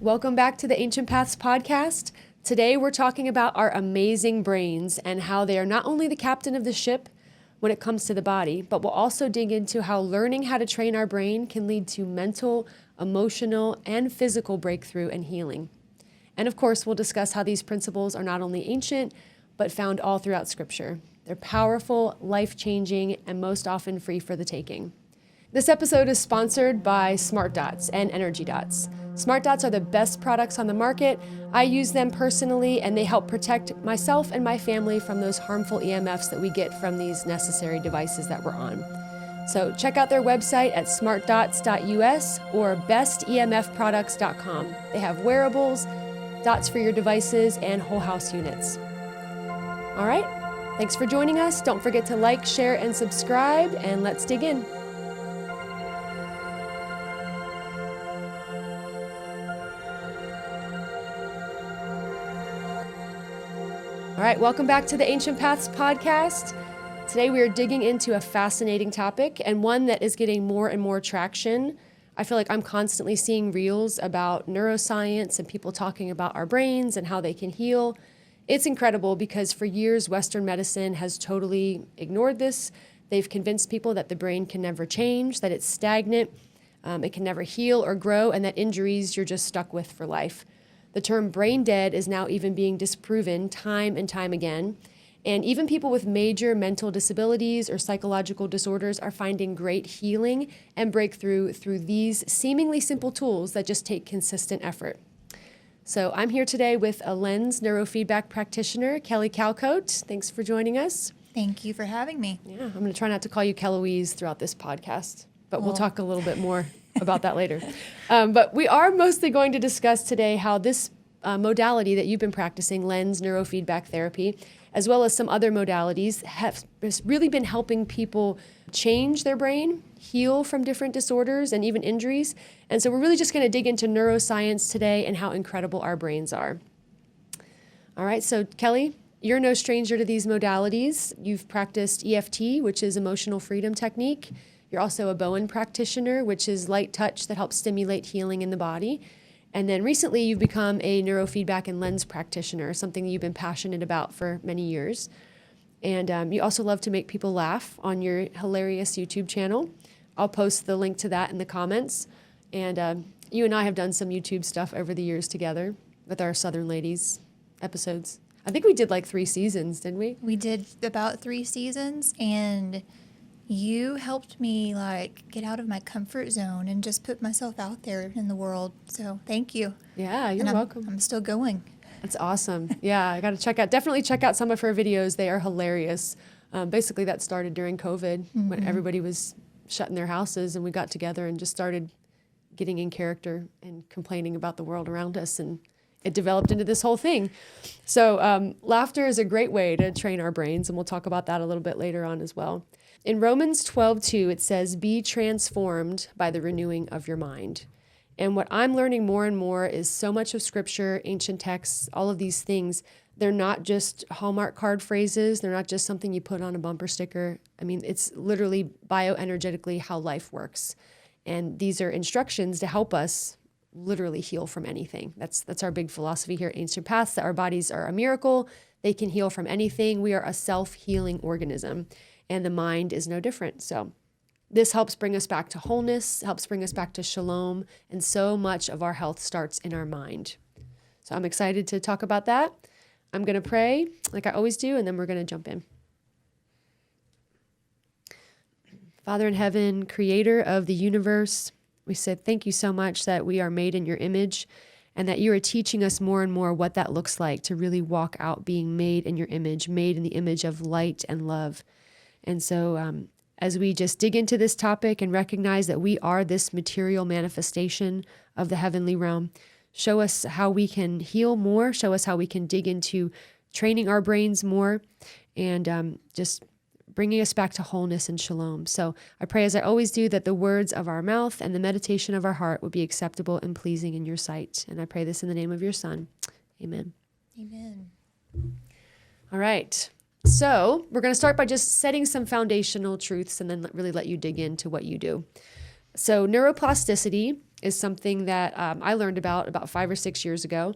Welcome back to the Ancient Paths podcast. Today we're talking about our amazing brains and how they are not only the captain of the ship when it comes to the body, but we'll also dig into how learning how to train our brain can lead to mental, emotional, and physical breakthrough and healing. And of course, we'll discuss how these principles are not only ancient, but found all throughout Scripture. They're powerful, life-changing, and most often free for the taking. This episode is sponsored by Smart Dots and Energy Dots. Smart Dots are the best products on the market. I use them personally, and they help protect myself and my family from those harmful EMFs that we get from these necessary devices that we're on. So check out their website at smartdots.us or bestemfproducts.com. They have wearables, dots for your devices, and whole house units. All right, thanks for joining us. Don't forget to like, share, and subscribe, and let's dig in. All right, welcome back to the Ancient Paths podcast. Today we are digging into a fascinating topic and one that is getting more and more traction. I feel like I'm constantly seeing reels about neuroscience and people talking about our brains and how they can heal. It's incredible because for years Western medicine has totally ignored this. They've convinced people that the brain can never change, that it's stagnant, it can never heal or grow, and that injuries you're just stuck with for life. The term brain dead is now even being disproven time and time again. And even people with major mental disabilities or psychological disorders are finding great healing and breakthrough through these seemingly simple tools that just take consistent effort. So I'm here today with a LENS Neurofeedback practitioner, Kelly Calcote. Thanks for joining us. Thank you for having me. Yeah, I'm going to try not to call you Keloise throughout this podcast, but we'll talk a little bit more about that later. But we are mostly going to discuss today how this modality that you've been practicing, LENS Neurofeedback therapy, as well as some other modalities, have really been helping people change their brain, heal from different disorders and even injuries. And so we're really just going to dig into neuroscience today and how incredible our brains are. All right, so Kelly, you're no stranger to these modalities. You've practiced EFT, which is emotional freedom technique. You're also a Bowen practitioner, which is light touch that helps stimulate healing in the body. And then recently you've become a neurofeedback and LENS practitioner, something that you've been passionate about for many years. And you also love to make people laugh on your hilarious YouTube channel. I'll post the link to that in the comments. And you and I have done some YouTube stuff over the years together with our Southern Ladies episodes. I think we did like 3 seasons, didn't we? We did about 3 seasons, and you helped me get out of my comfort zone and just put myself out there in the world. So thank you. Yeah, you're welcome. I'm still going. That's awesome. Yeah, I got to definitely check out some of her videos. They are hilarious. Basically, that started during COVID when everybody was shut in their houses, and we got together and just started getting in character and complaining about the world around us, and it developed into this whole thing. So laughter is a great way to train our brains, and we'll talk about that a little bit later on as well. In Romans 12:2, it says, "Be transformed by the renewing of your mind." And what I'm learning more and more is so much of Scripture, ancient texts, all of these things, they're not just Hallmark card phrases. They're not just something you put on a bumper sticker. I mean, it's literally bioenergetically how life works. And these are instructions to help us literally heal from anything. That's our big philosophy here at Ancient Paths, that our bodies are a miracle. They can heal from anything. We are a self-healing organism, and the mind is no different. So this helps bring us back to wholeness, helps bring us back to shalom, and so much of our health starts in our mind. So I'm excited to talk about that. I'm going to pray like I always do, and then we're going to jump in. Father in heaven, creator of the universe, we said thank you so much that we are made in your image, and that you are teaching us more and more what that looks like to really walk out being made in your image, made in the image of light and love. And so as we just dig into this topic and recognize that we are this material manifestation of the heavenly realm, show us how we can heal more, show us how we can dig into training our brains more, and just bringing us back to wholeness and shalom. So I pray, as I always do, that the words of our mouth and the meditation of our heart would be acceptable and pleasing in your sight. And I pray this in the name of your Son. Amen. Amen. All right. So we're going to start by just setting some foundational truths and then really let you dig into what you do. So neuroplasticity is something that I learned about 5 or 6 years ago.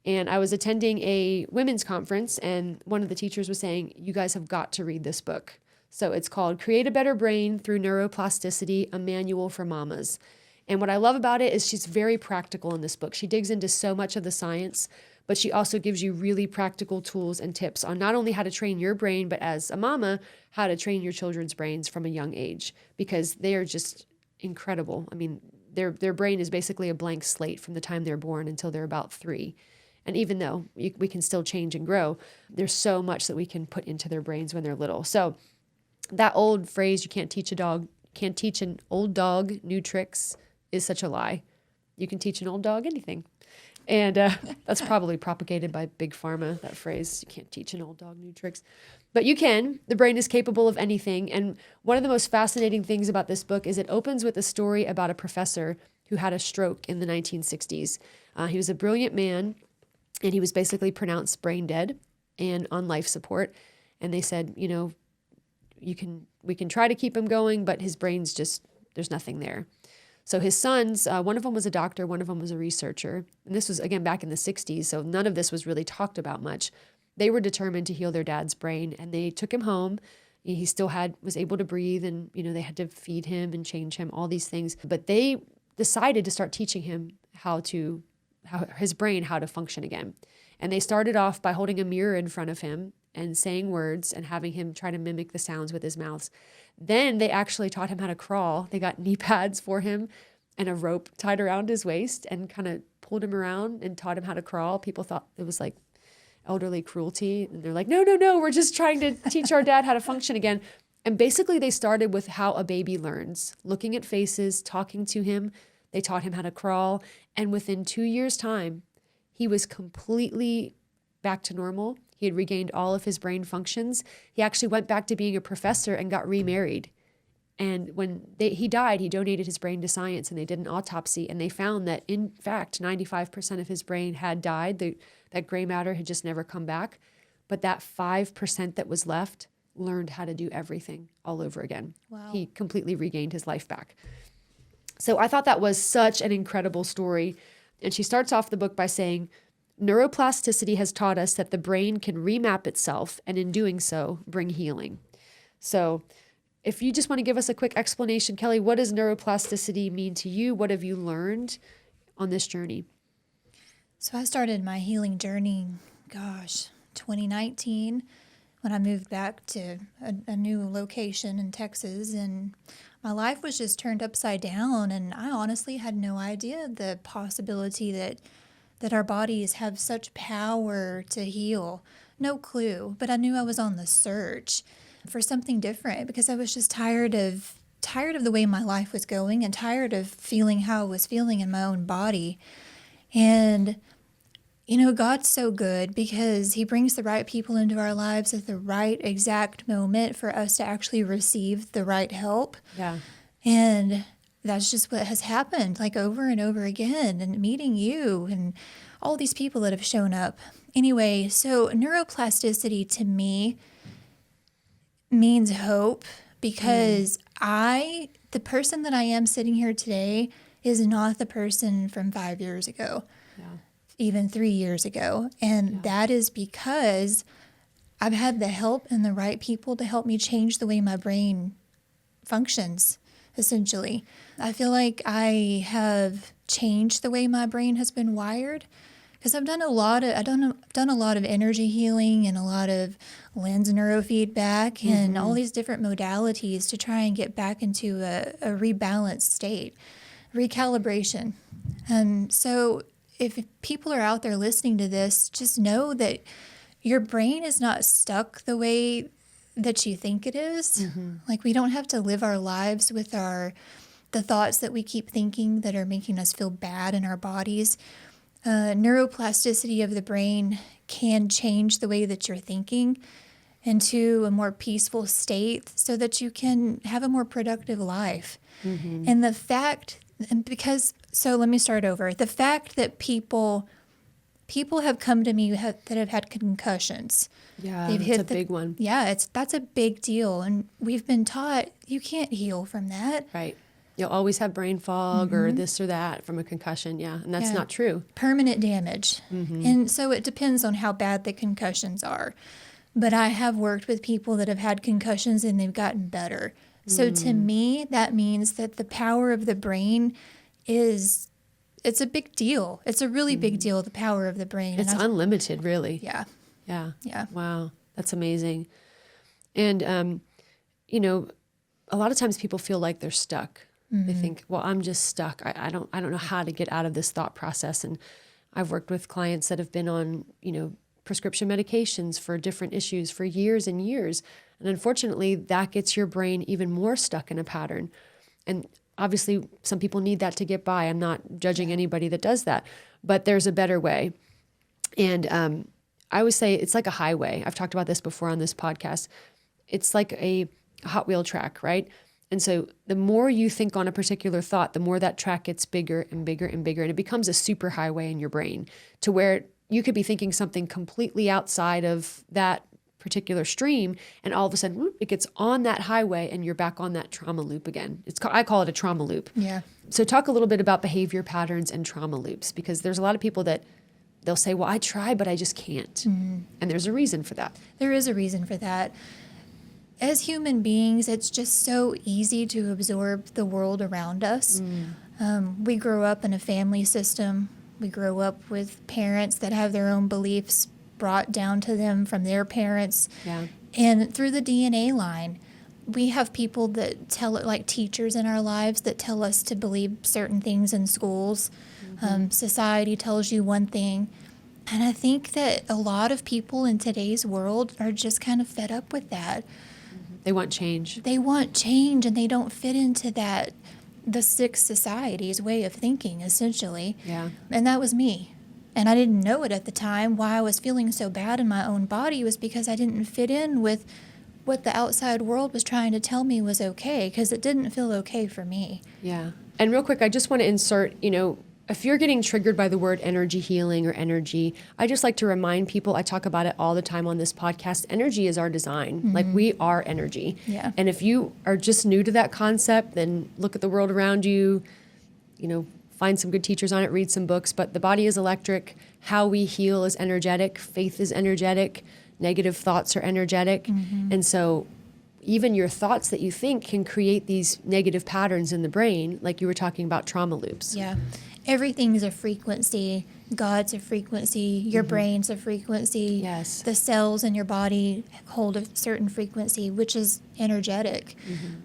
And I was attending a women's conference, and one of the teachers was saying, you guys have got to read this book. So it's called Create a Better Brain Through Neuroplasticity, a Manual for Mamas. And what I love about it is she's very practical in this book. She digs into so much of the science, but she also gives you really practical tools and tips on not only how to train your brain, but as a mama, how to train your children's brains from a young age, because they are just incredible. I mean, their brain is basically a blank slate from the time they're born until they're about 3. And even though we can still change and grow, there's so much that we can put into their brains when they're little. So that old phrase, can't teach an old dog new tricks, is such a lie. You can teach an old dog anything. And that's probably propagated by Big Pharma, that phrase, you can't teach an old dog new tricks. But you can. The brain is capable of anything. And one of the most fascinating things about this book is it opens with a story about a professor who had a stroke in the 1960s. He was a brilliant man, and he was basically pronounced brain dead and on life support. And they said, we can try to keep him going, but his brain's just, there's nothing there. So his sons, one of them was a doctor, one of them was a researcher. And this was, again, back in the 60s, so none of this was really talked about much. They were determined to heal their dad's brain, and they took him home. He still was able to breathe, and, they had to feed him and change him, all these things. But they decided to start teaching him how his brain, how to function again. And they started off by holding a mirror in front of him and saying words and having him try to mimic the sounds with his mouth. Then they actually taught him how to crawl. They got knee pads for him and a rope tied around his waist and kind of pulled him around and taught him how to crawl. People thought it was like elderly cruelty. And they're like, no, we're just trying to teach our dad how to function again. And basically they started with how a baby learns, looking at faces, talking to him. They taught him how to crawl. And within 2 years' time, he was completely back to normal. He had regained all of his brain functions. He actually went back to being a professor and got remarried. And when he died, he donated his brain to science, and they did an autopsy, and they found that, in fact, 95% of his brain had died. That gray matter had just never come back. But that 5% that was left learned how to do everything all over again. Wow. He completely regained his life back. So I thought that was such an incredible story. And she starts off the book by saying, neuroplasticity has taught us that the brain can remap itself, and in doing so, bring healing. So if you just want to give us a quick explanation, Kelly, what does neuroplasticity mean to you? What have you learned on this journey? So I started my healing journey, 2019, when I moved back to a new location in Texas, and my life was just turned upside down, and I honestly had no idea the possibility that our bodies have such power to heal. No clue, but I knew I was on the search for something different because I was just tired of the way my life was going and tired of feeling how I was feeling in my own body. And God's so good because he brings the right people into our lives at the right exact moment for us to actually receive the right help. Yeah. And that's just what has happened, like over and over again, and meeting you and all these people that have shown up. Anyway, so neuroplasticity to me means hope because the person that I am sitting here today is not the person from 5 years ago. Yeah. Even 3 years ago. And that is because I've had the help and the right people to help me change the way my brain functions, essentially. I feel like I have changed the way my brain has been wired because I've done a lot of energy healing and a lot of LENS Neurofeedback and all these different modalities to try and get back into a rebalanced state, recalibration. So if people are out there listening to this, just know that your brain is not stuck the way that you think it is. Like, we don't have to live our lives with the thoughts that we keep thinking that are making us feel bad in our bodies. Neuroplasticity of the brain can change the way that you're thinking into a more peaceful state so that you can have a more productive life. And so let me start over. The fact that people have come to me that have had concussions. Yeah, it's a big one. Yeah, that's a big deal. And we've been taught you can't heal from that. Right. You'll always have brain fog or this or that from a concussion. Yeah. And that's not true. Permanent damage. And so it depends on how bad the concussions are. But I have worked with people that have had concussions and they've gotten better. So to me, that means that the power of the brain it's a big deal. It's a really big deal, the power of the brain. It's unlimited, really. Yeah. Yeah. Yeah. Wow. That's amazing. And, you know, a lot of times people feel like they're stuck. They think, well, I'm just stuck. I don't know how to get out of this thought process. And I've worked with clients that have been on, you know, prescription medications for different issues for years and years. And unfortunately, that gets your brain even more stuck in a pattern. And obviously, some people need that to get by. I'm not judging anybody that does that, but there's a better way. And I always say it's like a highway. I've talked about this before on this podcast. It's like a Hot Wheel track, right? And so the more you think on a particular thought, the more that track gets bigger and bigger and bigger. And it becomes a super highway in your brain to where you could be thinking something completely outside of that particular stream. And all of a sudden, whoop, it gets on that highway and you're back on that trauma loop again. I call it a trauma loop. Yeah. So talk a little bit about behavior patterns and trauma loops, because there's a lot of people that they'll say, well, I try, but I just can't. And there's a reason for that. There is a reason for that. As human beings, it's just so easy to absorb the world around us. We grow up in a family system. We grow up with parents that have their own beliefs brought down to them from their parents. Yeah. And through the DNA line, we have people that tell it, like teachers in our lives, that tell us to believe certain things in schools. Society tells you one thing. And I think that a lot of people in today's world are just kind of fed up with that. They want change. They want change, and they don't fit into the sick society's way of thinking, essentially. Yeah. And that was me. And I didn't know it at the time. Why I was feeling so bad in my own body was because I didn't fit in with what the outside world was trying to tell me was okay, because it didn't feel okay for me. Yeah. And real quick, I just want to insert, you know, if you're getting triggered by the word energy healing or energy, I just like to remind people, I talk about it all the time on this podcast, energy is our design. Like, we are energy. Yeah. And if you are just new to that concept, then look at the world around you, you know, find some good teachers on it, read some books. But the body is electric. How we heal is energetic. Faith is energetic. Negative thoughts are energetic. And so even your thoughts that you think can create these negative patterns in the brain, like you were talking about trauma loops. Yeah. Everything's a frequency. God's a frequency. Your brain's a frequency. Yes. The cells in your body hold a certain frequency, which is energetic.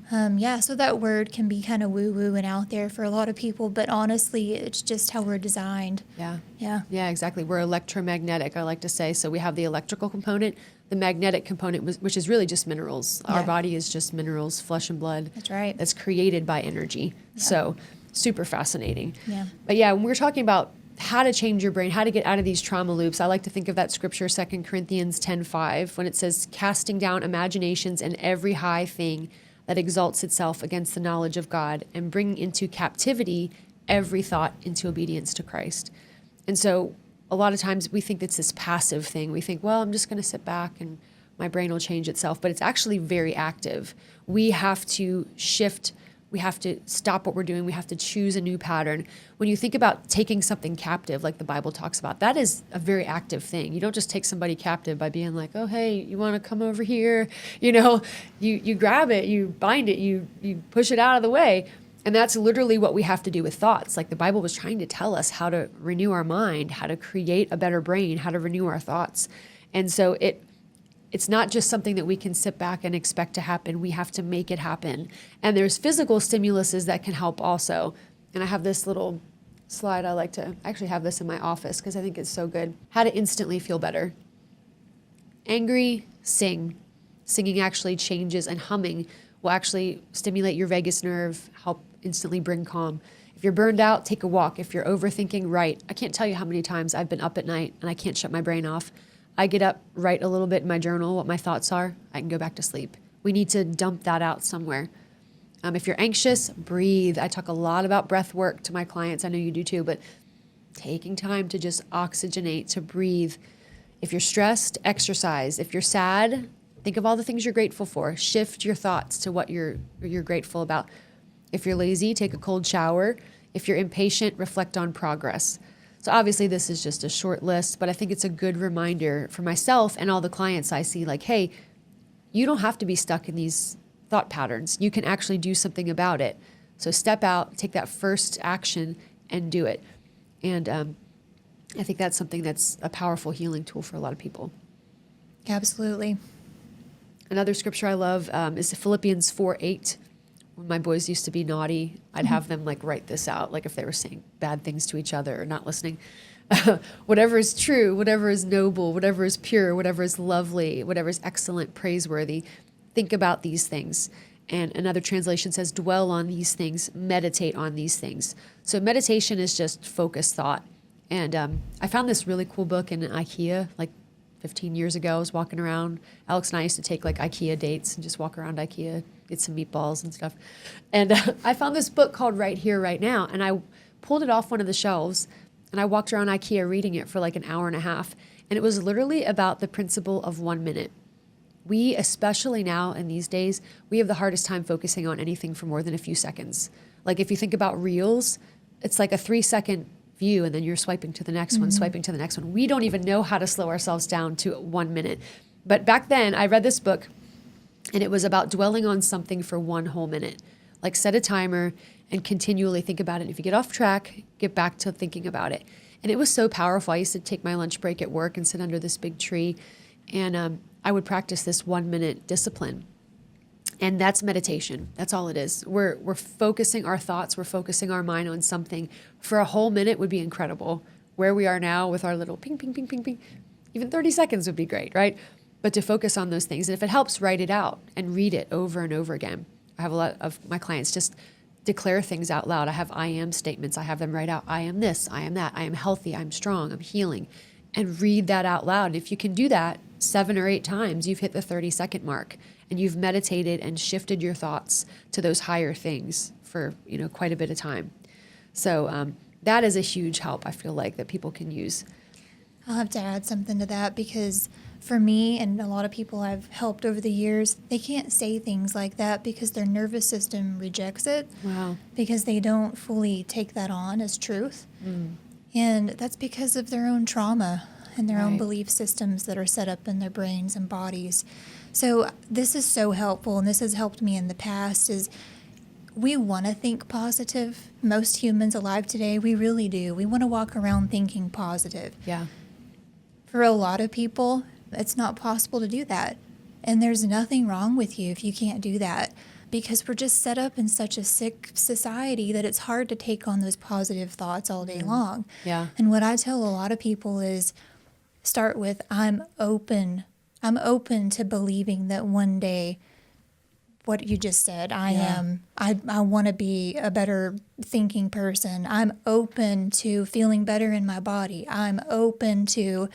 So that word can be kind of woo-woo and out there for a lot of people, but honestly, it's just how we're designed. Yeah. Yeah. Yeah, exactly. We're electromagnetic, I like to say. So we have the electrical component, the magnetic component, which is really just minerals. Our Yeah. body is just minerals, flesh and blood. That's right. That's created by energy. So super fascinating. Yeah. But yeah, when we're talking about how to change your brain, how to get out of these trauma loops, I like to think of that scripture, 2 Corinthians 10:5, when it says, casting down imaginations and every high thing that exalts itself against the knowledge of God, and bringing into captivity every thought into obedience to Christ. And so a lot of times we think it's this passive thing. We think, well, I'm just going to sit back and my brain will change itself. But it's actually very active. We have to shift. We have to stop what we're doing. We have to choose a new pattern. When you think about taking something captive, like the Bible talks about, that is a very active thing. You don't just take somebody captive by being like, oh, hey, you want to come over here? You know, you grab it, you bind it, you push it out of the way. And that's literally what we have to do with thoughts. Like the Bible was trying to tell us how to renew our mind, how to create a better brain, how to renew our thoughts. And so it's not just something that we can sit back and expect to happen. We have to make it happen. And there's physical stimuluses that can help also. And I have this little slide. I like to actually have this in my office because I think it's so good. How to instantly feel better. Angry, sing. Singing actually changes, and humming will actually stimulate your vagus nerve, help instantly bring calm. If you're burned out, take a walk. If you're overthinking, write. I can't tell you how many times I've been up at night and I can't shut my brain off. I get up, write a little bit in my journal what my thoughts are. I can go back to sleep. We need to dump that out somewhere. If you're anxious, breathe. I talk a lot about breath work to my clients. I know you do too, but taking time to just oxygenate, to breathe. If you're stressed, exercise. If you're sad, think of all the things you're grateful for. Shift your thoughts to what you're grateful about. If you're lazy, take a cold shower. If you're impatient, reflect on progress. So obviously this is just a short list, but I think it's a good reminder for myself and all the clients I see, like, hey, you don't have to be stuck in these thought patterns. You can actually do something about it. So step out, take that first action and do it. And I think that's something that's a powerful healing tool for a lot of people. Absolutely. Another scripture I love is Philippians 4:8. When my boys used to be naughty, I'd have them like write this out, like if they were saying bad things to each other or not listening. Whatever is true, whatever is noble, whatever is pure, whatever is lovely, whatever is excellent, praiseworthy, think about these things. And another translation says, dwell on these things, meditate on these things. So meditation is just focused thought. And I found this really cool book in IKEA, like 15 years ago. I was walking around. Alex and I used to take like IKEA dates and just walk around IKEA, get some meatballs and stuff. And I found this book called Right Here, Right Now. And I pulled it off one of the shelves and I walked around IKEA reading it for like an hour and a half. And it was literally about the principle of 1 minute. We, especially now in these days, we have the hardest time focusing on anything for more than a few seconds. Like if you think about reels, it's like a 3-second view and then you're swiping to the next one, swiping to the next one. We don't even know how to slow ourselves down to 1 minute. But back then I read this book and it was about dwelling on something for 1 whole minute. Like set a timer and continually think about it. If you get off track, get back to thinking about it. And it was so powerful. I used to take my lunch break at work and sit under this big tree and I would practice this 1 minute discipline. And that's meditation. That's all it is. We're focusing our thoughts. We're focusing our mind on something for a whole minute would be incredible. Where we are now with our little ping, ping, ping, ping, ping, even 30 seconds would be great, right? But to focus on those things. And if it helps, write it out and read it over and over again. I have a lot of my clients just declare things out loud. I have I am statements. I have them write out, I am this, I am that, I am healthy, I'm strong, I'm healing. And read that out loud. And if you can do that 7 or 8 times, you've hit the 30-second mark. And you've meditated and shifted your thoughts to those higher things for, quite a bit of time. So that is a huge help, I feel like, that people can use. I'll have to add something to that because for me and a lot of people I've helped over the years, they can't say things like that because their nervous system rejects it. Wow. Because they don't fully take that on as truth. And that's because of their own trauma and their own belief systems that are set up in their brains and bodies. So this is so helpful, and this has helped me in the past, is we want to think positive. Most humans alive today, we really do. We want to walk around thinking positive. Yeah. For a lot of people, it's not possible to do that. And there's nothing wrong with you if you can't do that, because we're just set up in such a sick society that it's hard to take on those positive thoughts all day long. Yeah. And what I tell a lot of people is start with, I'm open to believing that one day, what you just said, I want to be a better thinking person. I'm open to feeling better in my body. I'm open to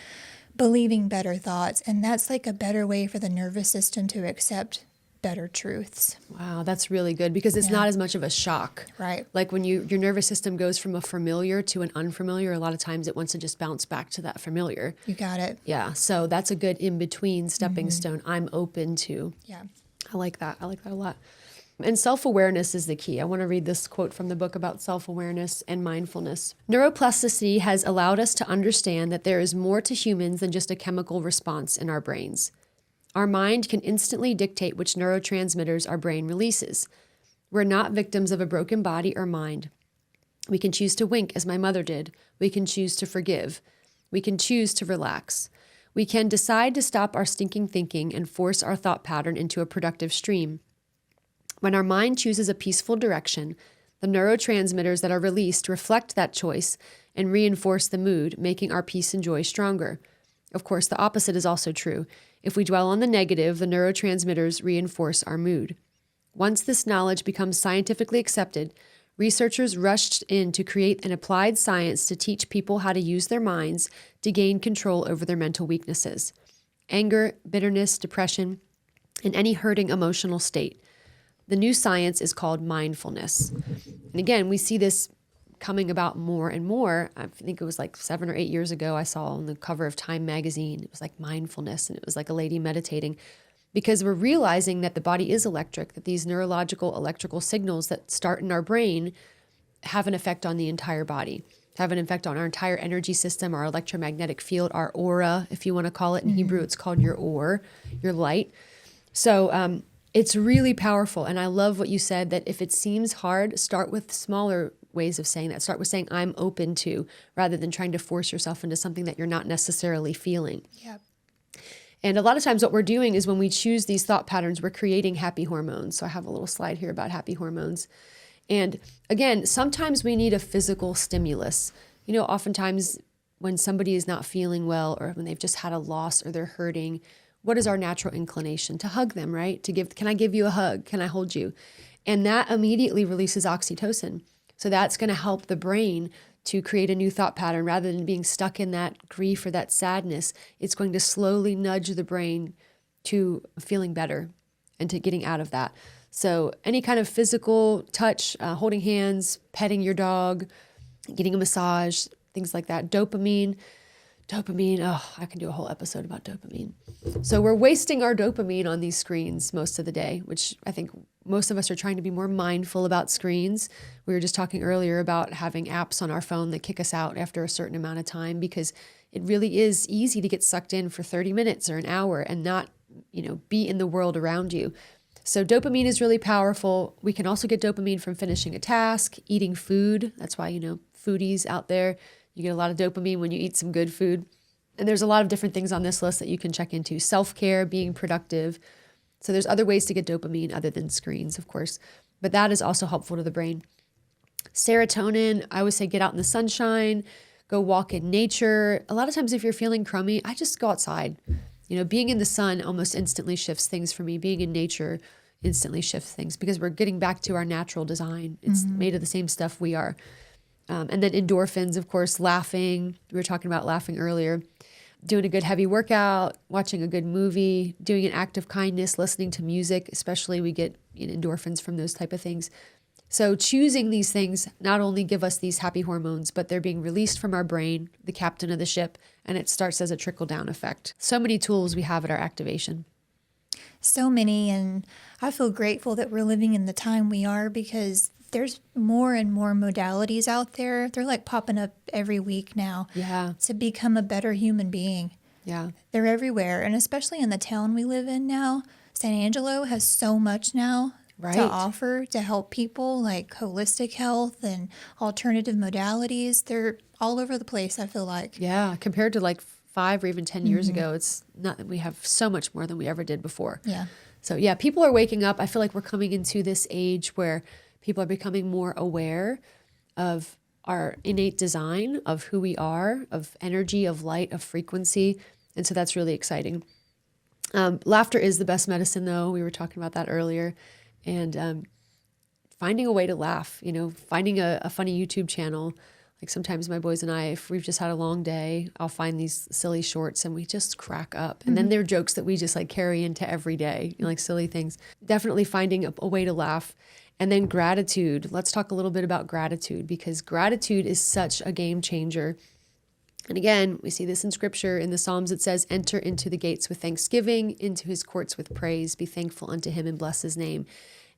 believing better thoughts. And that's like a better way for the nervous system to accept better truths. Wow, that's really good because it's not as much of a shock. Right. Like when your nervous system goes from a familiar to an unfamiliar, a lot of times it wants to just bounce back to that familiar. You got it. Yeah, so that's a good in-between stepping stone. I'm open to. Yeah. I like that. I like that a lot. And self-awareness is the key. I want to read this quote from the book about self-awareness and mindfulness. Neuroplasticity has allowed us to understand that there is more to humans than just a chemical response in our brains. Our mind can instantly dictate which neurotransmitters our brain releases. We're not victims of a broken body or mind. We can choose to wink as my mother did. We can choose to forgive. We can choose to relax. We can decide to stop our stinking thinking and force our thought pattern into a productive stream. When our mind chooses a peaceful direction, the neurotransmitters that are released reflect that choice and reinforce the mood, making our peace and joy stronger. Of course, the opposite is also true. If we dwell on the negative, the neurotransmitters reinforce our mood. Once this knowledge becomes scientifically accepted, researchers rushed in to create an applied science to teach people how to use their minds to gain control over their mental weaknesses, anger, bitterness, depression, and any hurting emotional state. The new science is called mindfulness. And again, we see this coming about more and more. I think it was like 7 or 8 years ago, I saw on the cover of Time magazine, it was like mindfulness, and it was like a lady meditating. because we're realizing that the body is electric, that these neurological electrical signals that start in our brain have an effect on the entire body, have an effect on our entire energy system, our electromagnetic field, our aura, if you want to call it. In Hebrew, it's called your or, your light. So it's really powerful. And I love what you said, that if it seems hard, start with smaller ways of saying that. Start with saying, I'm open to, rather than trying to force yourself into something that you're not necessarily feeling. Yep. And a lot of times what we're doing is when we choose these thought patterns, we're creating happy hormones. So I have a little slide here about happy hormones. And again, sometimes we need a physical stimulus. You know, oftentimes when somebody is not feeling well, or when they've just had a loss, or they're hurting, what is our natural inclination? To hug them, right? Can I give you a hug? Can I hold you? And that immediately releases oxytocin. So that's going to help the brain to create a new thought pattern. Rather than being stuck in that grief or that sadness, it's going to slowly nudge the brain to feeling better and to getting out of that. So any kind of physical touch, holding hands, petting your dog, getting a massage, things like that. Dopamine, oh, I can do a whole episode about dopamine. So we're wasting our dopamine on these screens most of the day, which I think most of us are trying to be more mindful about screens. We were just talking earlier about having apps on our phone that kick us out after a certain amount of time, because it really is easy to get sucked in for 30 minutes or an hour and not, be in the world around you. So dopamine is really powerful. We can also get dopamine from finishing a task, eating food. That's why, foodies out there, you get a lot of dopamine when you eat some good food. And there's a lot of different things on this list that you can check into. Self-care, being productive. So there's other ways to get dopamine other than screens, of course. But that is also helpful to the brain. Serotonin, I would say get out in the sunshine, go walk in nature. A lot of times if you're feeling crummy, I just go outside. Being in the sun almost instantly shifts things for me. Being in nature instantly shifts things, because we're getting back to our natural design. It's made of the same stuff we are. And then endorphins, of course, laughing. We were talking about laughing earlier. Doing a good heavy workout, watching a good movie, doing an act of kindness, listening to music, especially we get endorphins from those type of things. So choosing these things not only give us these happy hormones, but they're being released from our brain, the captain of the ship, and it starts as a trickle-down effect. So many tools we have at our activation. So many, and I feel grateful that we're living in the time we are, because there's more and more modalities out there. They're like popping up every week now. Yeah. To become a better human being. Yeah. They're everywhere, and especially in the town we live in now. San Angelo has so much now to offer to help people, like holistic health and alternative modalities. They're all over the place, I feel like. Yeah, compared to like 5 or even 10 years ago, it's not that we have so much more than we ever did before. Yeah. So yeah, people are waking up. I feel like we're coming into this age where people are becoming more aware of our innate design, of who we are, of energy, of light, of frequency. And so that's really exciting. Laughter is the best medicine, though. We were talking about that earlier. And finding a way to laugh, finding a funny YouTube channel. Like sometimes my boys and I, if we've just had a long day, I'll find these silly shorts and we just crack up. And then there are jokes that we just like carry into every day, like silly things. Definitely finding a way to laugh. And then gratitude. Let's talk a little bit about gratitude, because gratitude is such a game changer. And again, we see this in scripture. In the Psalms, it says, enter into the gates with thanksgiving, into his courts with praise, be thankful unto him and bless his name.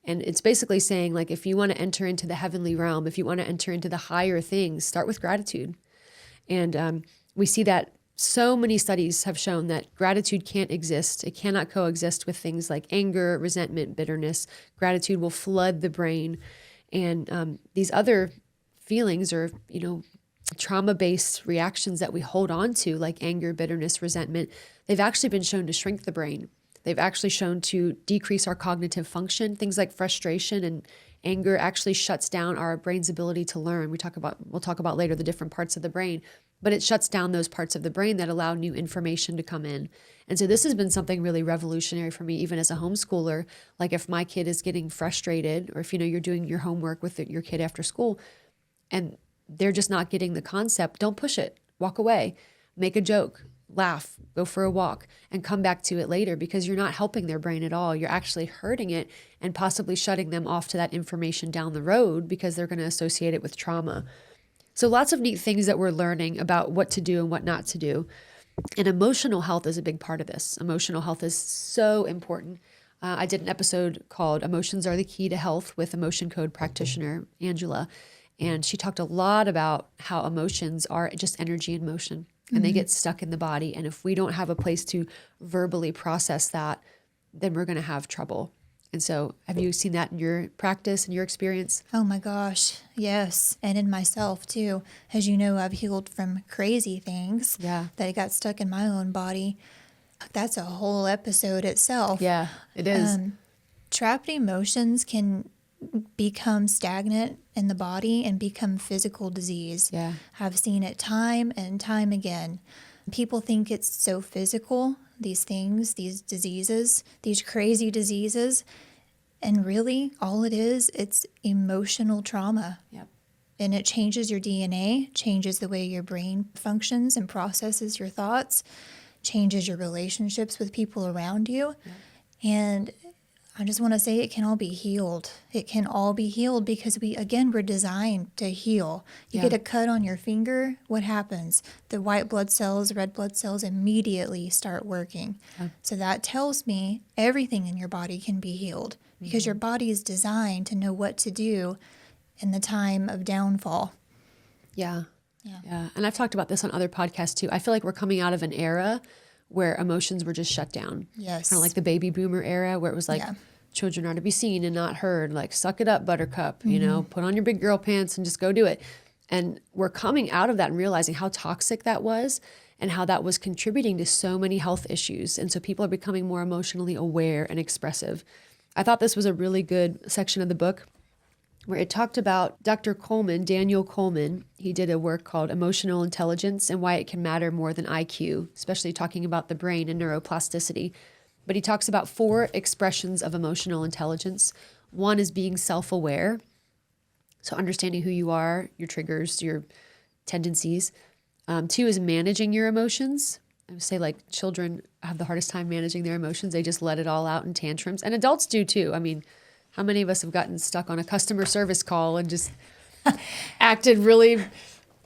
And it's basically saying, like, if you want to enter into the heavenly realm, if you want to enter into the higher things, start with gratitude. And we see that so many studies have shown that gratitude can't exist. It cannot coexist with things like anger, resentment, bitterness. Gratitude will flood the brain. And these other feelings or, trauma-based reactions that we hold on to, like anger, bitterness, resentment, they've actually been shown to shrink the brain. They've actually shown to decrease our cognitive function. Things like frustration and anger actually shuts down our brain's ability to learn. We'll talk about later the different parts of the brain, but it shuts down those parts of the brain that allow new information to come in. And so this has been something really revolutionary for me, even as a homeschooler. Like if my kid is getting frustrated, or if you're doing your homework with your kid after school and they're just not getting the concept, don't push it. Walk away, make a joke, laugh, go for a walk, and come back to it later, because you're not helping their brain at all. You're actually hurting it and possibly shutting them off to that information down the road, because they're going to associate it with trauma. So lots of neat things that we're learning about what to do and what not to do. And emotional health is a big part of this. Emotional health is so important. I did an episode called Emotions Are the Key to Health with emotion code practitioner Angela. And she talked a lot about how emotions are just energy in motion and they get stuck in the body. And if we don't have a place to verbally process that, then we're going to have trouble. And so have you seen that in your practice and your experience? Oh my gosh, yes. And in myself too. As you know, I've healed from crazy things that got stuck in my own body. That's a whole episode itself. Yeah, it is. Trapped emotions can become stagnant in the body and become physical disease. Yeah. I've seen it time and time again. People think it's so physical, these things, these diseases, these crazy diseases. And really, all it is, it's emotional trauma. Yep. And it changes your DNA, changes the way your brain functions and processes your thoughts, changes your relationships with people around you. Yep. And I just want to say it can all be healed. It can all be healed because we're designed to heal. You get a cut on your finger, what happens? The white blood cells, red blood cells immediately start working. So that tells me everything in your body can be healed because your body is designed to know what to do in the time of downfall. Yeah. And I've talked about this on other podcasts too. I feel like we're coming out of an era where emotions were just shut down. Yes. Kind of like the baby boomer era where it was like, children are to be seen and not heard. Like, suck it up, buttercup, you know, put on your big girl pants and just go do it. And we're coming out of that and realizing how toxic that was and how that was contributing to so many health issues. And so people are becoming more emotionally aware and expressive. I thought this was a really good section of the book where it talked about Dr. Daniel Coleman. He did a work called Emotional Intelligence and Why It Can Matter More Than IQ, especially talking about the brain and neuroplasticity. But he talks about 4 expressions of emotional intelligence. One is being self-aware, so understanding who you are, your triggers, your tendencies. 2 is managing your emotions. I would say like children have the hardest time managing their emotions. They just let it all out in tantrums. And adults do too. I mean, how many of us have gotten stuck on a customer service call and just acted really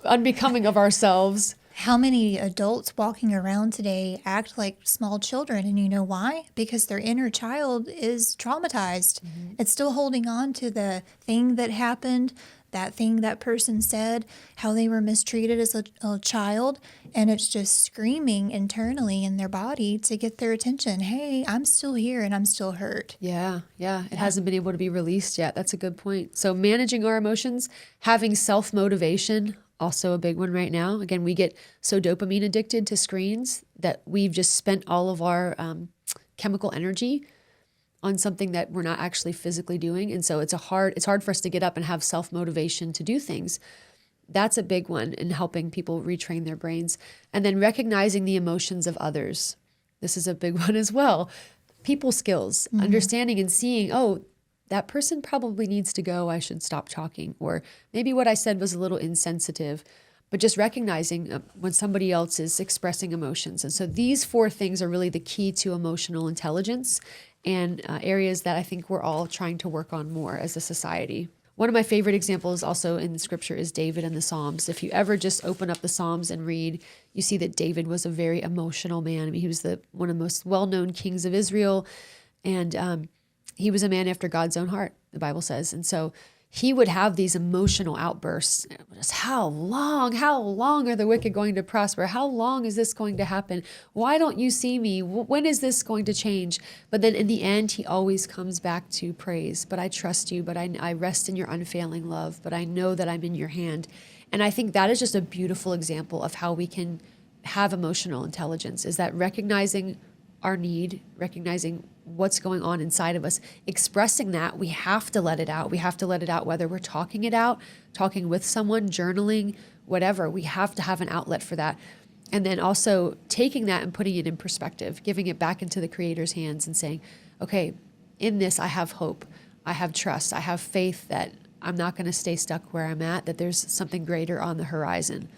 unbecoming of ourselves? How many adults walking around today act like small children? And you know why? Because their inner child is traumatized. It's still holding on to the thing that happened, that thing that person said, how they were mistreated as a child. And it's just screaming internally in their body to get their attention. Hey, I'm still here and I'm still hurt. Yeah. It hasn't been able to be released yet. That's a good point. So managing our emotions, having self-motivation, also a big one right now. Again, we get so dopamine addicted to screens that we've just spent all of our chemical energy on something that we're not actually physically doing. And so it's hard for us to get up and have self-motivation to do things. That's a big one in helping people retrain their brains. And then recognizing the emotions of others. This is a big one as well. People skills, understanding and seeing, oh, that person probably needs to go, I should stop talking. Or maybe what I said was a little insensitive, but just recognizing when somebody else is expressing emotions. And so these 4 things are really the key to emotional intelligence and areas that I think we're all trying to work on more as a society. One of my favorite examples also in the scripture is David and the Psalms. If you ever just open up the Psalms and read, you see that David was a very emotional man. I mean, he was one of the most well-known kings of Israel. And he was a man after God's own heart, the Bible says. And so he would have these emotional outbursts. Just how long are the wicked going to prosper? How long is this going to happen? Why don't you see me? When is this going to change? But then in the end, he always comes back to praise. But I trust you, but I rest in your unfailing love, but I know that I'm in your hand. And I think that is just a beautiful example of how we can have emotional intelligence, is that recognizing our need, recognizing what's going on inside of us, expressing that. We have to let it out. We have to let it out, whether we're talking it out, talking with someone, journaling, whatever. We have to have an outlet for that. And then also taking that and putting it in perspective, giving it back into the Creator's hands and saying, okay, in this, I have hope. I have trust. I have faith that I'm not going to stay stuck where I'm at, that there's something greater on the horizon.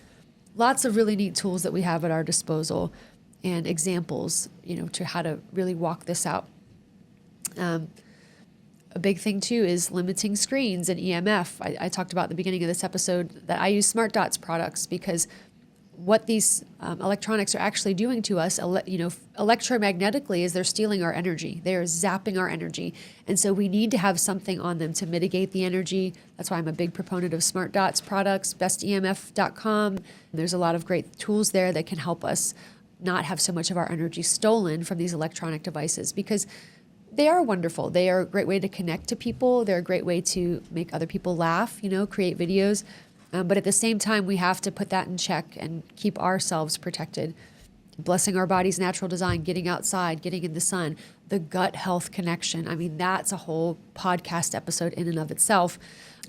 Lots of really neat tools that we have at our disposal and examples, to how to really walk this out. A big thing too is limiting screens and EMF. I talked about at the beginning of this episode that I use Smart Dots products because what these electronics are actually doing to us, electromagnetically, is they're stealing our energy. They're zapping our energy. And so we need to have something on them to mitigate the energy. That's why I'm a big proponent of Smart Dots products, bestemf.com. There's a lot of great tools there that can help us not have so much of our energy stolen from these electronic devices, because they are wonderful. They are a great way to connect to people. They're a great way to make other people laugh, create videos. But at the same time, we have to put that in check and keep ourselves protected. Blessing our body's natural design, getting outside, getting in the sun, the gut health connection. I mean, that's a whole podcast episode in and of itself.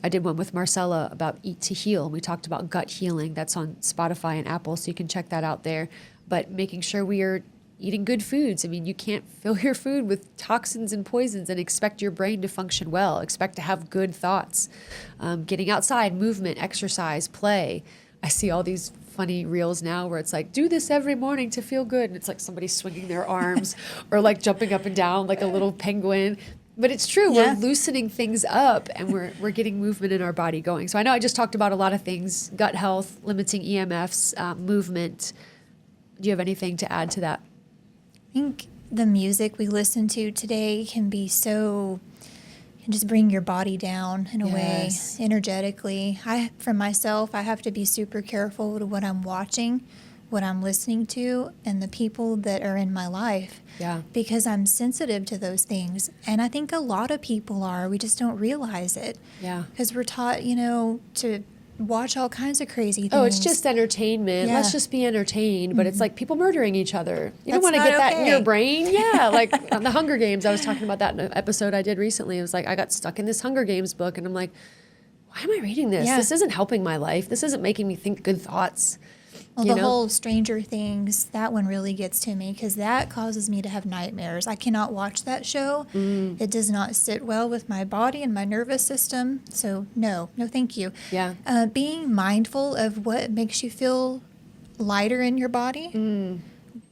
I did one with Marcella about Eat to Heal. We talked about gut healing. That's on Spotify and Apple, so you can check that out there. But making sure we are eating good foods. I mean, you can't fill your food with toxins and poisons and expect your brain to function well, expect to have good thoughts. Getting outside, movement, exercise, play. I see all these funny reels now where it's like, do this every morning to feel good. And it's like somebody swinging their arms or like jumping up and down like a little penguin. But it's true, We're loosening things up and we're getting movement in our body going. So I know I just talked about a lot of things, gut health, limiting EMFs, movement. Do you have anything to add to that? I think the music we listen to today can just bring your body down in a way, energetically. For myself, I have to be super careful with what I'm watching, what I'm listening to, and the people that are in my life. Yeah. Because I'm sensitive to those things. And I think a lot of people are. We just don't realize it. Yeah. Because we're taught, to watch all kinds of crazy things. Oh, it's just entertainment. Yeah. Let's just be entertained. But it's like people murdering each other. You don't That's want to not get that in okay. your brain. Yeah, like on the Hunger Games, I was talking about that in an episode I did recently. It was like I got stuck in this Hunger Games book, and I'm like, why am I reading this? Yeah. This isn't helping my life. This isn't making me think good thoughts. Well, the whole Stranger Things, that one really gets to me because that causes me to have nightmares. I cannot watch that show. It does not sit well with my body and my nervous system. So no, thank you. Yeah. Being mindful of what makes you feel lighter in your body.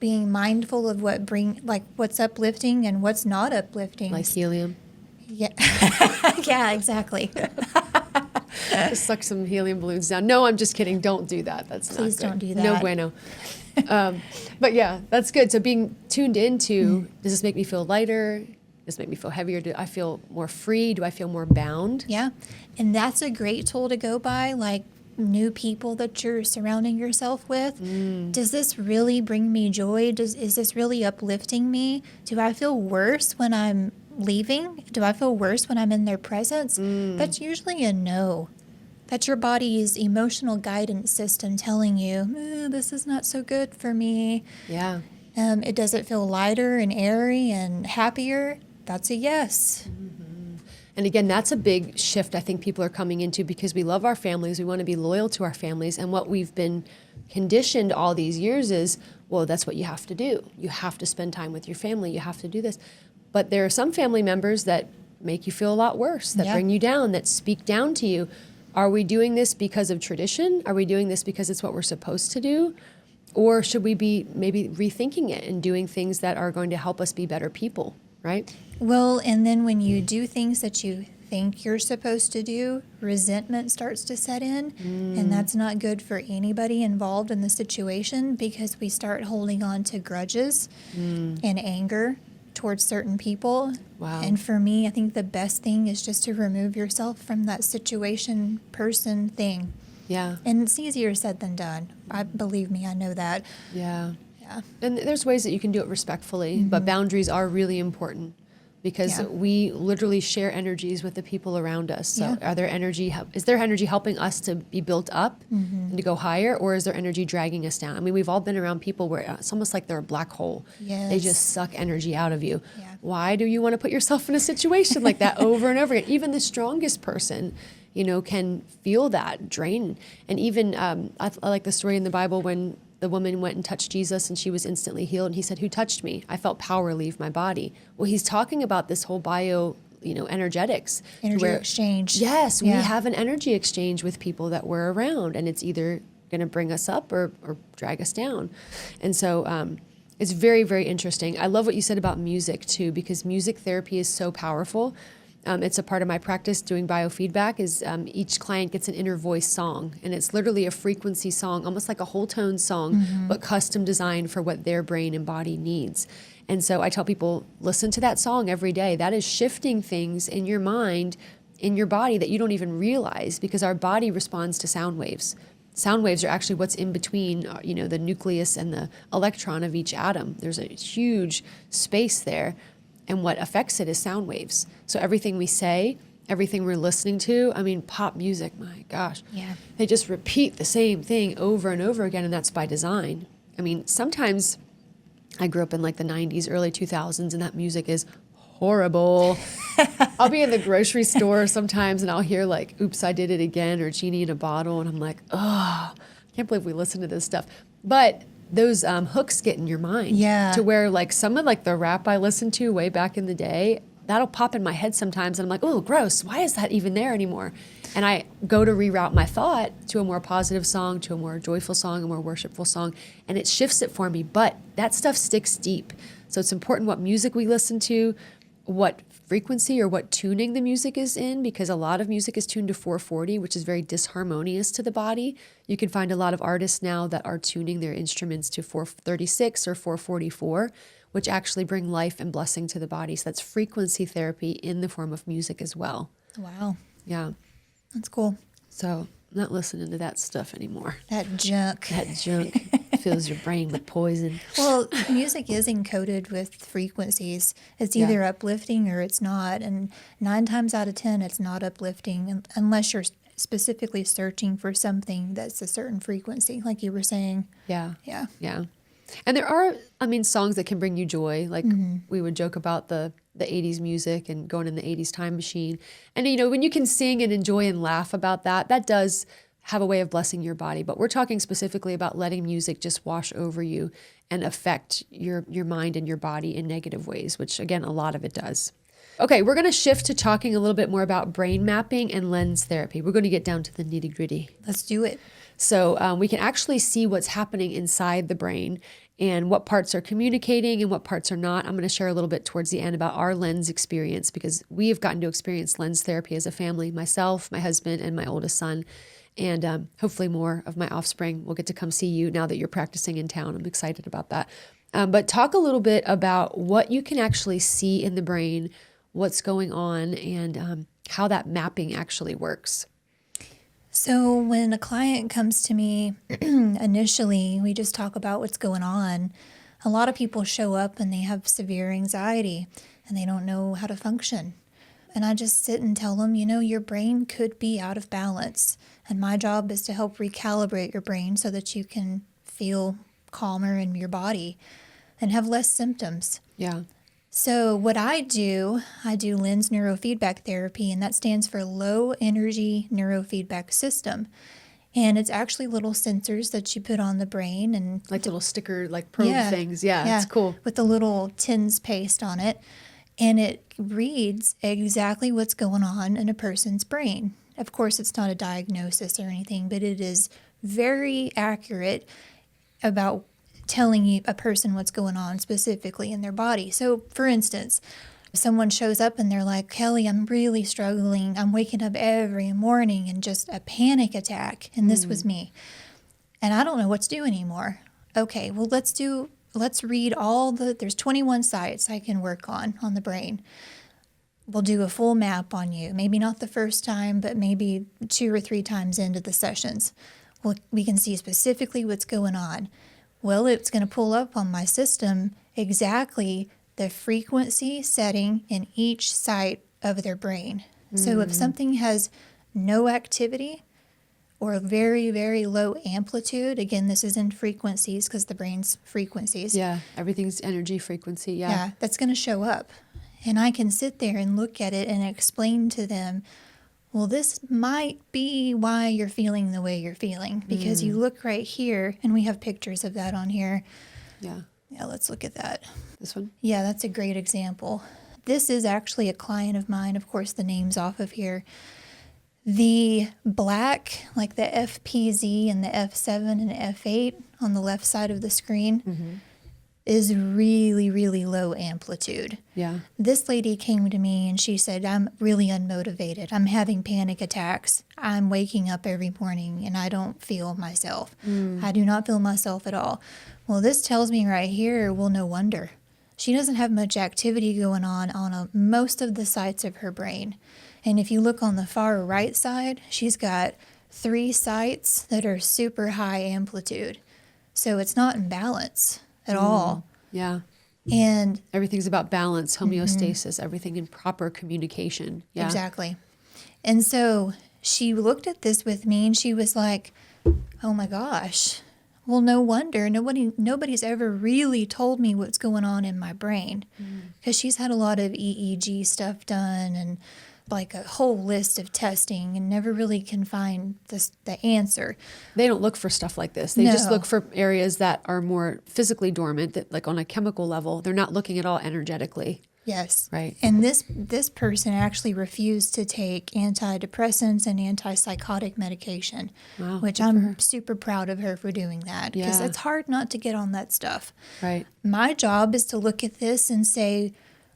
Being mindful of what's uplifting and what's not uplifting. Like helium. Yeah. Yeah, exactly. Just suck some helium balloons down. No, I'm just kidding. Don't do that. That's Please not good. don't do that. No bueno. But yeah, that's good. So being tuned into, does this make me feel lighter? Does this make me feel heavier? Do I feel more free? Do I feel more bound? Yeah. And that's a great tool to go by, like new people that you're surrounding yourself with. Does this really bring me joy? Is this really uplifting me? Do I feel worse when I'm leaving? Do I feel worse when I'm in their presence? That's usually a no. That's your body's emotional guidance system telling you, this is not so good for me. Yeah. It doesn't feel lighter and airy and happier. That's a yes. And again, that's a big shift I think people are coming into because we love our families. We want to be loyal to our families. And what we've been conditioned all these years is, well, that's what you have to do. You have to spend time with your family. You have to do this. But there are some family members that make you feel a lot worse, that bring you down, that speak down to you. Are we doing this because of tradition? Are we doing this because it's what we're supposed to do? Or should we be maybe rethinking it and doing things that are going to help us be better people, right? Well, and then when you do things that you think you're supposed to do, resentment starts to set in. And that's not good for anybody involved in the situation because we start holding on to grudges and anger towards certain people. Wow. And for me, I think the best thing is just to remove yourself from that situation, person, thing. Yeah. And it's easier said than done. Believe me, I know that. Yeah. Yeah. And there's ways that you can do it respectfully, but boundaries are really important because we literally share energies with the people around us. So is their energy helping us to be built up and to go higher, or is their energy dragging us down? I mean, we've all been around people where it's almost like they're a black hole. Yes. They just suck energy out of you. Yeah. Why do you want to put yourself in a situation like that over and over again? Even the strongest person, can feel that drain. And even I like the story in the Bible when the woman went and touched Jesus and she was instantly healed. And he said, "Who touched me? I felt power leave my body." Well, he's talking about this whole energetics. Energy exchange. Yes, we have an energy exchange with people that we're around, and it's either going to bring us up or drag us down. And so it's very, very interesting. I love what you said about music too, because music therapy is so powerful. It's a part of my practice doing biofeedback is each client gets an inner voice song, and it's literally a frequency song, almost like a whole tone song, but custom designed for what their brain and body needs. And so I tell people, listen to that song every day. That is shifting things in your mind, in your body that you don't even realize, because our body responds to sound waves. Sound waves are actually what's in between, the nucleus and the electron of each atom. There's a huge space there. And what affects it is sound waves. So everything we say, everything we're listening to, pop music, my gosh. Yeah. They just repeat the same thing over and over again, and that's by design. Sometimes I grew up in like the 90s, early 2000s, and that music is horrible. I'll be in the grocery store sometimes and I'll hear like, Oops, I Did It Again, or Genie in a Bottle, and I'm like, oh, I can't believe we listen to this stuff. But those hooks get in your mind. Yeah. To where like some of like the rap I listened to way back in the day, that'll pop in my head sometimes, and I'm like, oh, gross, why is that even there anymore? And I go to reroute my thought to a more positive song, to a more joyful song, a more worshipful song, and it shifts it for me. But that stuff sticks deep. So it's important what music we listen to, what frequency or what tuning the music is in, because a lot of music is tuned to 440, which is very disharmonious to the body. You can find a lot of artists now that are tuning their instruments to 436 or 444, which actually bring life and blessing to the body. So that's frequency therapy in the form of music as well. Wow. Yeah. That's cool. So I'm not listening to that stuff anymore. That junk. That junk fills your brain with poison. Well, music is encoded with frequencies. It's either uplifting or it's not. And 9 times out of 10, it's not uplifting unless you're specifically searching for something that's a certain frequency, like you were saying. Yeah. Yeah. Yeah. And there are, songs that can bring you joy. Like we would joke about the 80s music and going in the 80s time machine. And, when you can sing and enjoy and laugh about that, that does have a way of blessing your body. But we're talking specifically about letting music just wash over you and affect your mind and your body in negative ways, which, again, a lot of it does. Okay, we're going to shift to talking a little bit more about brain mapping and lens therapy. We're going to get down to the nitty gritty. Let's do it. So we can actually see what's happening inside the brain and what parts are communicating and what parts are not. I'm going to share a little bit towards the end about our lens experience, because we have gotten to experience lens therapy as a family, myself, my husband, and my oldest son. And hopefully more of my offspring will get to come see you now that you're practicing in town. I'm excited about that. But talk a little bit about what you can actually see in the brain, what's going on, and how that mapping actually works. So when a client comes to me, initially, we just talk about what's going on. A lot of people show up and they have severe anxiety and they don't know how to function. And I just sit and tell them, your brain could be out of balance. And my job is to help recalibrate your brain so that you can feel calmer in your body and have less symptoms. Yeah. So what I do LENS Neurofeedback therapy, and that stands for Low Energy Neurofeedback System. And it's actually little sensors that you put on the brain, and like little sticker, like probe things. Yeah, it's cool. With the little TINS paste on it. And it reads exactly what's going on in a person's brain. Of course, it's not a diagnosis or anything, but it is very accurate about telling a person what's going on specifically in their body. So, for instance, if someone shows up and they're like, Kelly, I'm really struggling. I'm waking up every morning and just a panic attack. And this was me. And I don't know what to do anymore. Okay, well, let's read there's 21 sites I can work on the brain. We'll do a full map on you. Maybe not the first time, but maybe 2 or 3 times into the sessions. We can see specifically what's going on. Well, it's going to pull up on my system exactly the frequency setting in each site of their brain. So if something has no activity or a very, very low amplitude, again, this is in frequencies because the brain's frequencies. Yeah, everything's energy frequency. Yeah, that's going to show up. And I can sit there and look at it and explain to them, well, this might be why you're feeling the way you're feeling, because you look right here, and we have pictures of that on here. Yeah. Yeah, let's look at that. This one? Yeah, that's a great example. This is actually a client of mine. Of course, the name's off of here. The black, like the FPZ and the F7 and F8 on the left side of the screen, is really, really low amplitude. Yeah. This lady came to me and she said, I'm really unmotivated. I'm having panic attacks. I'm waking up every morning and I don't feel myself. I do not feel myself at all. Well, this tells me right here, well, no wonder. She doesn't have much activity going on most of the sites of her brain. And if you look on the far right side, she's got 3 sites that are super high amplitude. So it's not in balance at all. Yeah. And Everything's about balance, homeostasis, everything in proper communication. Yeah. exactly. And so she looked at this with me and she was like, oh my gosh, well, no wonder nobody's ever really told me what's going on in my brain, because she's had a lot of EEG stuff done and like a whole list of testing and never really can find the answer. They don't look for stuff like this. They No. just look for areas that are more physically dormant, that like on a chemical level, they're not looking at all energetically. Yes. Right. And this person actually refused to take antidepressants and antipsychotic medication, Wow, which good for I'm her. super proud of her for doing that, because Yeah. it's hard not to get on that stuff. Right. My job is to look at this and say,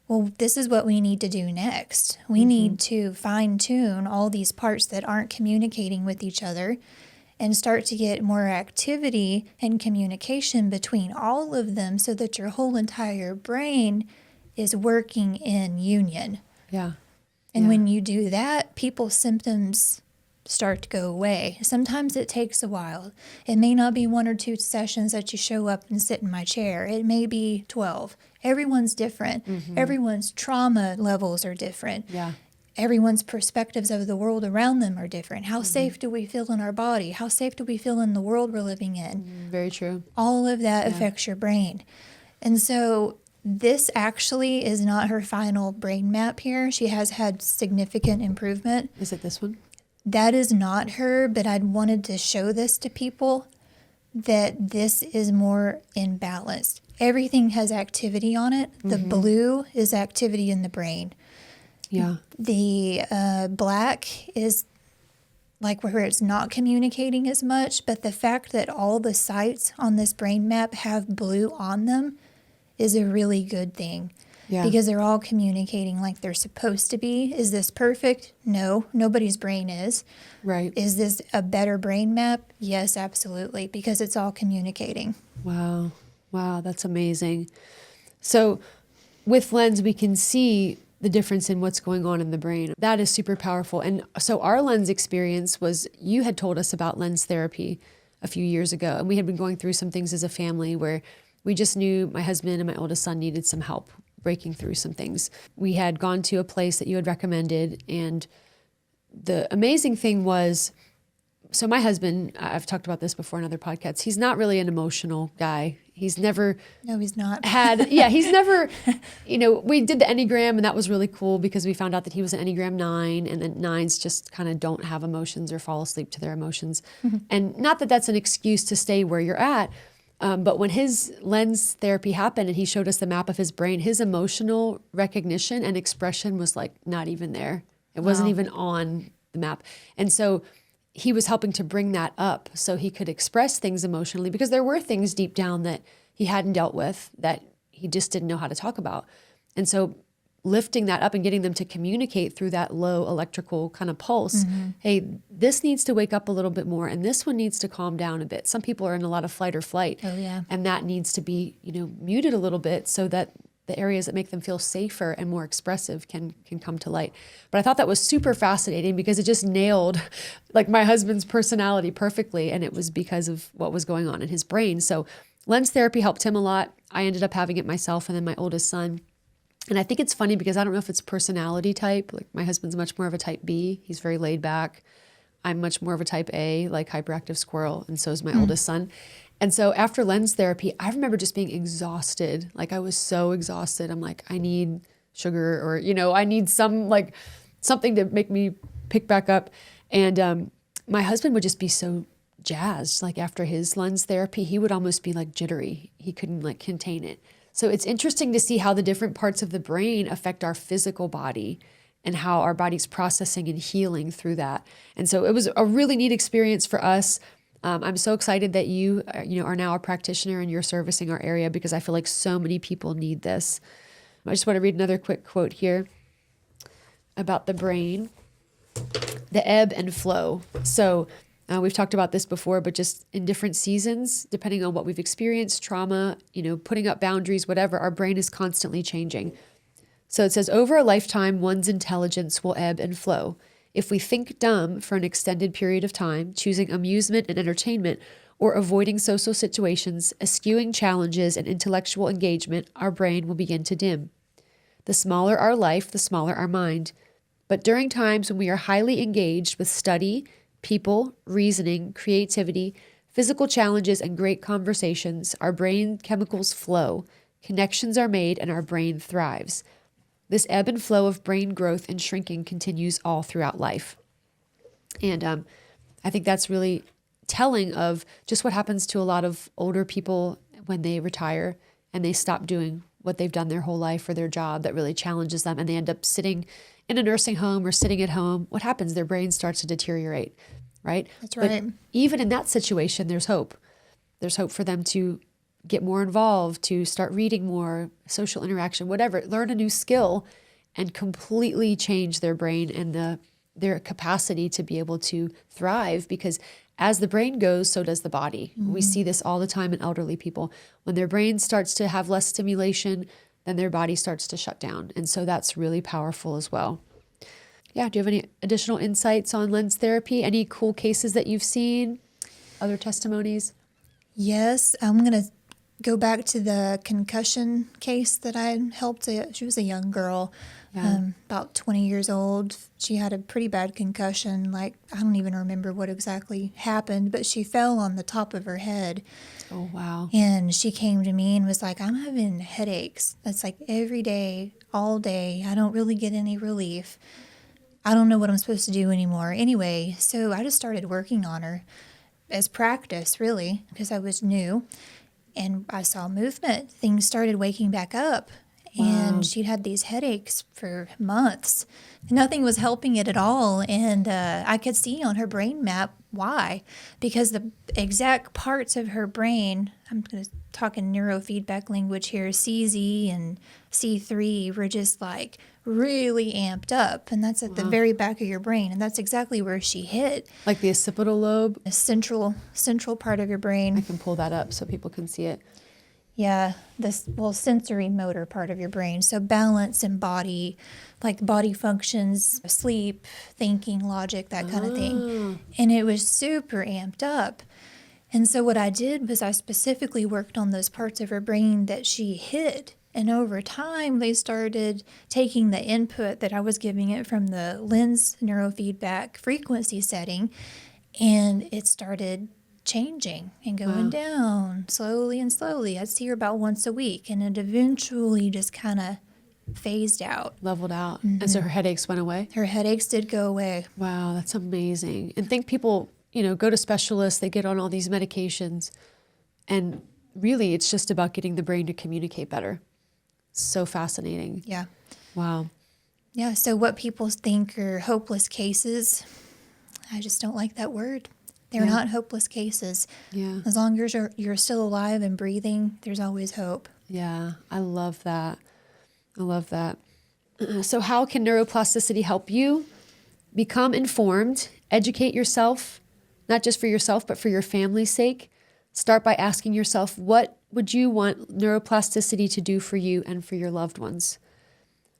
well, this is what we need to do next. We need to fine tune all these parts that aren't communicating with each other and start to get more activity and communication between all of them so that your whole entire brain is working in union. Yeah. And Yeah. when you do that, people's symptoms start to go away. Sometimes it takes a while. It may not be 1 or 2 sessions that you show up and sit in my chair. It may be 12. Everyone's different. Everyone's trauma levels are different. Yeah. Everyone's perspectives of the world around them are different. How safe do we feel in our body? How safe do we feel in the world we're living in? Very true. All of that affects your brain. And so this actually is not her final brain map here. She has had significant improvement. Is it this one? That is not her, but I'd wanted to show this to people, that this is more in balance. Everything has activity on it. The blue is activity in the brain. Yeah. The black is like where it's not communicating as much, but the fact that all the sites on this brain map have blue on them is a really good thing. Yeah. Because they're all communicating like they're supposed to be. Is this perfect? No, nobody's brain is. Right. Is this a better brain map? Yes, absolutely, because it's all communicating. Wow. Wow. That's amazing. So with LENS, we can see the difference in what's going on in the brain. That is super powerful. And so our LENS experience was, you had told us about LENS therapy a few years ago, and we had been going through some things as a family where we just knew my husband and my oldest son needed some help breaking through some things. We had gone to a place that you had recommended, and the amazing thing was, so my husband, I've talked about this before in other podcasts, he's not really an emotional guy. He's never No, he's not. he's never, we did the Enneagram, and that was really cool because we found out that he was an Enneagram 9, and then 9s just kind of don't have emotions or fall asleep to their emotions. And not that that's an excuse to stay where you're at, but when his LENS therapy happened and he showed us the map of his brain, his emotional recognition and expression was like not even there. It wasn't even on the map. And so he was helping to bring that up so he could express things emotionally, because there were things deep down that he hadn't dealt with that he just didn't know how to talk about. And so lifting that up and getting them to communicate through that low electrical kind of pulse. Hey, this needs to wake up a little bit more, and this one needs to calm down a bit. Some people are in a lot of flight or flight. Oh, yeah. And that needs to be, muted a little bit so that the areas that make them feel safer and more expressive can come to light. But I thought that was super fascinating because it just nailed like my husband's personality perfectly, and it was because of what was going on in his brain. So LENS therapy helped him a lot. I ended up having it myself, and then my oldest son. And I think it's funny because I don't know if it's personality type. Like my husband's much more of a type B. He's very laid back. I'm much more of a type A, like hyperactive squirrel. And so is my oldest son. And so after LENS therapy, I remember just being exhausted. Like I was so exhausted. I'm like, I need sugar, or, I need something to make me pick back up. And my husband would just be so jazzed. Like after his LENS therapy, he would almost be like jittery. He couldn't contain it. So it's interesting to see how the different parts of the brain affect our physical body and how our body's processing and healing through that. And so it was a really neat experience for us. I'm so excited that you are now a practitioner and you're servicing our area, because I feel like so many people need this. I just want to read another quick quote here about the brain, the ebb and flow. So we've talked about this before, but just in different seasons, depending on what we've experienced, trauma, putting up boundaries, whatever, our brain is constantly changing. So it says, over a lifetime, one's intelligence will ebb and flow. If we think dumb for an extended period of time, choosing amusement and entertainment, or avoiding social situations, eschewing challenges and intellectual engagement, our brain will begin to dim. The smaller our life, the smaller our mind. But during times when we are highly engaged with study, people, reasoning, creativity, physical challenges, and great conversations, our brain chemicals flow, connections are made, and our brain thrives. This ebb and flow of brain growth and shrinking continues all throughout life. And I think that's really telling of just what happens to a lot of older people when they retire and they stop doing what they've done their whole life or their job that really challenges them, and they end up sitting in a nursing home or sitting at home. What happens? Their brain starts to deteriorate, right? That's right. But even in that situation, there's hope. There's hope for them to get more involved, to start reading more, social interaction, whatever, learn a new skill, and completely change their brain and their capacity to be able to thrive. Because as the brain goes, so does the body. We see this all the time in elderly people. When their brain starts to have less stimulation, then their body starts to shut down. And so that's really powerful as well. Yeah, do you have any additional insights on lens therapy? Any cool cases that you've seen? Other testimonies? Yes, I'm going to go back to the concussion case that I helped. She was a young girl, about 20 years old. She had a pretty bad concussion. Like, I don't even remember what exactly happened, but she fell on the top of her head. Oh, wow. And she came to me and was like, I'm having headaches. That's like every day, all day. I don't really get any relief. I don't know what I'm supposed to do anymore. Anyway, so I just started working on her as practice, really, because I was new. And I saw movement. Things started waking back up. Wow. And she'd had these headaches for months. Nothing was helping it at all. And I could see on her brain map why. Because the exact parts of her brain, I'm going to talk in neurofeedback language here, CZ and C3 were just like really amped up. And that's at the very back of your brain. And that's exactly where she hit. Like the occipital lobe? The central part of your brain. I can pull that up so people can see it. Yeah, sensory motor part of your brain. So balance and body, like body functions, sleep, thinking, logic, that kind of thing. And it was super amped up. And so what I did was I specifically worked on those parts of her brain that she hit. And over time, they started taking the input that I was giving it from the LENS Neurofeedback frequency setting, and it started changing and going down slowly and slowly. I'd see her about once a week, and it eventually just kind of phased out. Leveled out. And so her headaches went away? Her headaches did go away. Wow, that's amazing. And think people, go to specialists, they get on all these medications, and really it's just about getting the brain to communicate better. So fascinating. Yeah. Wow. Yeah, so what people think are hopeless cases, I just don't like that word. They're not hopeless cases. Yeah. As long as you're still alive and breathing, there's always hope. Yeah, I love that. I love that. So how can neuroplasticity help you become informed, educate yourself, not just for yourself, but for your family's sake? Start by asking yourself, what would you want neuroplasticity to do for you and for your loved ones?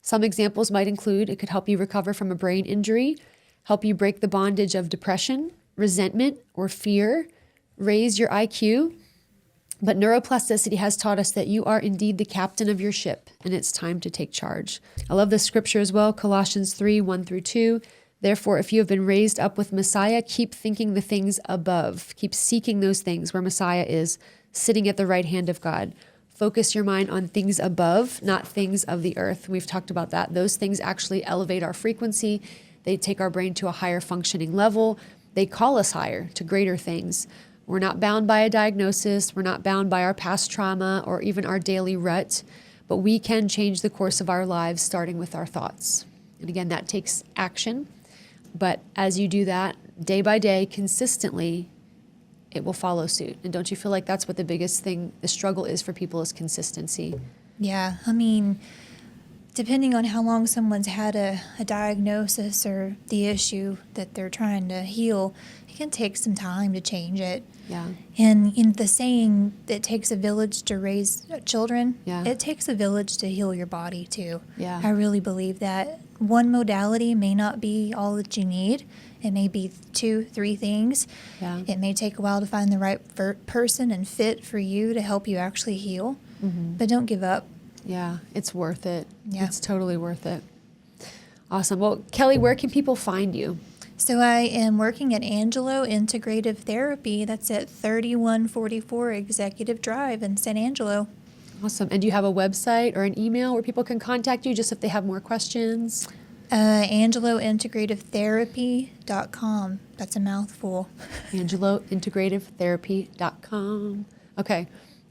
Some examples might include, it could help you recover from a brain injury, help you break the bondage of depression, resentment, or fear, raise your IQ. But neuroplasticity has taught us that you are indeed the captain of your ship, and it's time to take charge. I love this scripture as well, Colossians 3:1-2. Therefore, if you have been raised up with Messiah, keep thinking the things above. Keep seeking those things where Messiah is, sitting at the right hand of God. Focus your mind on things above, not things of the earth. We've talked about that. Those things actually elevate our frequency. They take our brain to a higher functioning level. They call us higher to greater things. We're not bound by a diagnosis. We're not bound by our past trauma or even our daily rut, but we can change the course of our lives starting with our thoughts. And again, that takes action. But as you do that day by day, consistently, it will follow suit. And don't you feel like that's what the biggest thing, the struggle is for people, is consistency? Yeah, I mean, depending on how long someone's had a diagnosis or the issue that they're trying to heal, it can take some time to change it. Yeah. And in the saying, it takes a village to raise children, Yeah. it takes a village to heal your body too. Yeah. I really believe that. One modality may not be all that you need. It may be 2, 3 things. Yeah. It may take a while to find the right person and fit for you to help you actually heal. But don't give up. Yeah, it's worth it. Yeah. It's totally worth it. Awesome. Well, Kelly, where can people find you? So I am working at Angelo Integrative Therapy. That's at 3144 Executive Drive in San Angelo. Awesome. And do you have a website or an email where people can contact you just if they have more questions? AngeloIntegrativeTherapy.com. That's a mouthful. AngeloIntegrativeTherapy.com. Okay,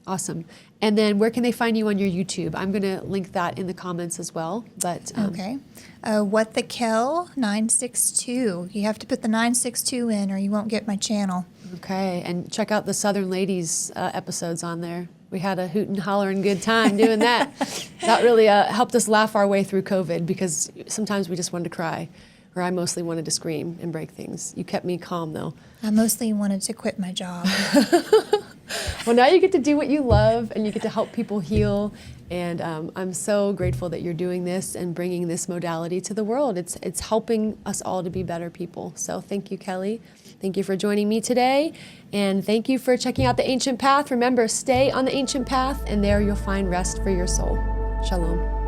awesome. And then where can they find you on your YouTube? I'm going to link that in the comments as well. But Okay. What the Kel 962. You have to put the 962 in or you won't get my channel. Okay, and check out the Southern Ladies episodes on there. We had a hoot and holler and good time doing that. That really helped us laugh our way through COVID, because sometimes we just wanted to cry, or I mostly wanted to scream and break things. You kept me calm, though. I mostly wanted to quit my job. Well, now you get to do what you love, and you get to help people heal. And I'm so grateful that you're doing this and bringing this modality to the world. It's helping us all to be better people. So thank you, Kelly. Thank you for joining me today. And thank you for checking out The Ancient Path. Remember, stay on the ancient path, and there you'll find rest for your soul. Shalom.